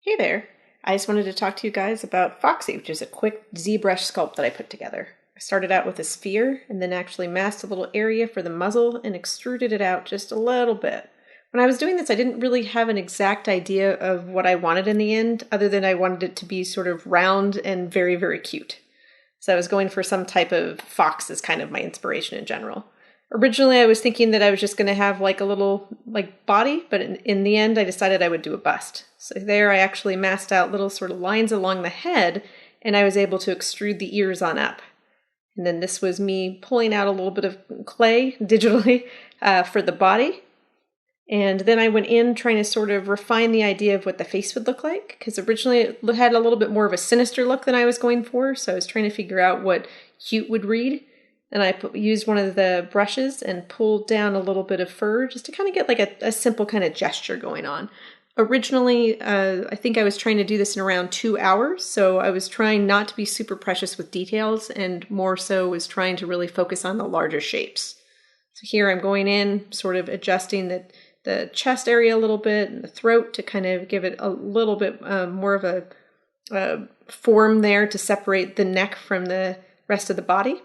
Hey there! I just wanted to talk to you guys about Foxy, which is a quick ZBrush sculpt that I put together. I started out with a sphere and then actually masked a little area for the muzzle and extruded it out just a little bit. When I was doing this, I didn't really have an exact idea of what I wanted in the end, other than I wanted it to be sort of round and very, very cute. So I was going for some type of fox as kind of my inspiration in general. Originally, I was thinking that I was just going to have like a little body, but in the end, I decided I would do a bust. So there I actually masked out little sort of lines along the head, and I was able to extrude the ears on up. And then this was me pulling out a little bit of clay digitally for the body. And then I went in trying to sort of refine the idea of what the face would look like, because originally it had a little bit more of a sinister look than I was going for, so I was trying to figure out what cute would read. And I used one of the brushes and pulled down a little bit of fur just to kind of get like a simple kind of gesture going on. Originally, I think I was trying to do this in around 2 hours, so I was trying not to be super precious with details and more so was trying to really focus on the larger shapes. So here I'm going in, sort of adjusting the chest area a little bit and the throat to kind of give it a little bit more of a form there to separate the neck from the rest of the body.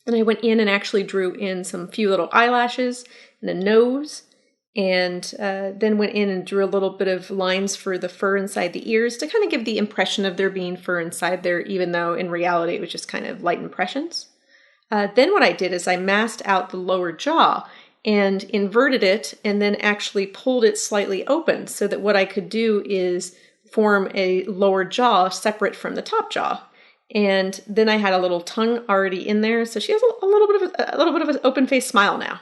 And I went in and actually drew in some few little eyelashes and a nose, and then went in and drew a little bit of lines for the fur inside the ears to kind of give the impression of there being fur inside there, even though in reality it was just kind of light impressions. Then what I did is I masked out the lower jaw and inverted it and then actually pulled it slightly open so that what I could do is form a lower jaw separate from the top jaw. And then I had a little tongue already in there, so she has a little bit of an open-faced smile now.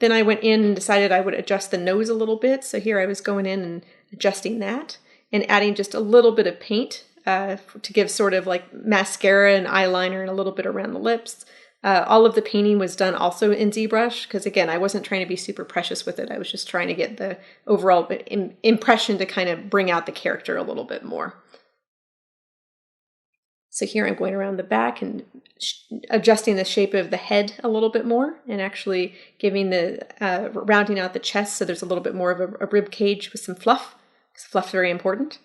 Then I went in and decided I would adjust the nose a little bit, so here I was going in and adjusting that and adding just a little bit of paint to give sort of like mascara and eyeliner and a little bit around the lips. All of the painting was done also in ZBrush because, again, I wasn't trying to be super precious with it. I was just trying to get the overall impression to kind of bring out the character a little bit more. So here I'm going around the back and adjusting the shape of the head a little bit more and actually giving rounding out the chest so there's a little bit more of a rib cage with some fluff, because fluff is very important.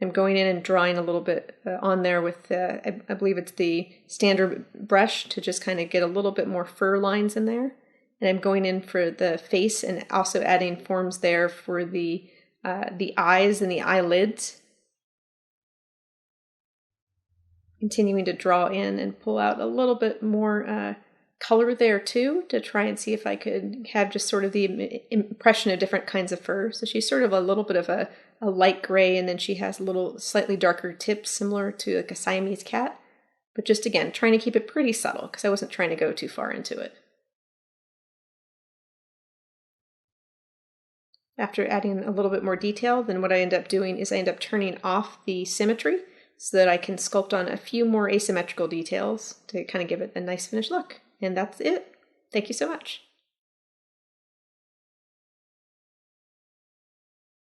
I'm going in and drawing a little bit on there with, I believe it's the standard brush to just kind of get a little bit more fur lines in there. And I'm going in for the face and also adding forms there for the eyes and the eyelids. Continuing to draw in and pull out a little bit more color there too to try and see if I could have just sort of the impression of different kinds of fur. So she's sort of a little bit of a light gray, and then she has a little slightly darker tips similar to like a Siamese cat. But just again, trying to keep it pretty subtle because I wasn't trying to go too far into it. After adding a little bit more detail, then what I end up doing is I end up turning off the symmetry so that I can sculpt on a few more asymmetrical details to kind of give it a nice finished look. And that's it. Thank you so much.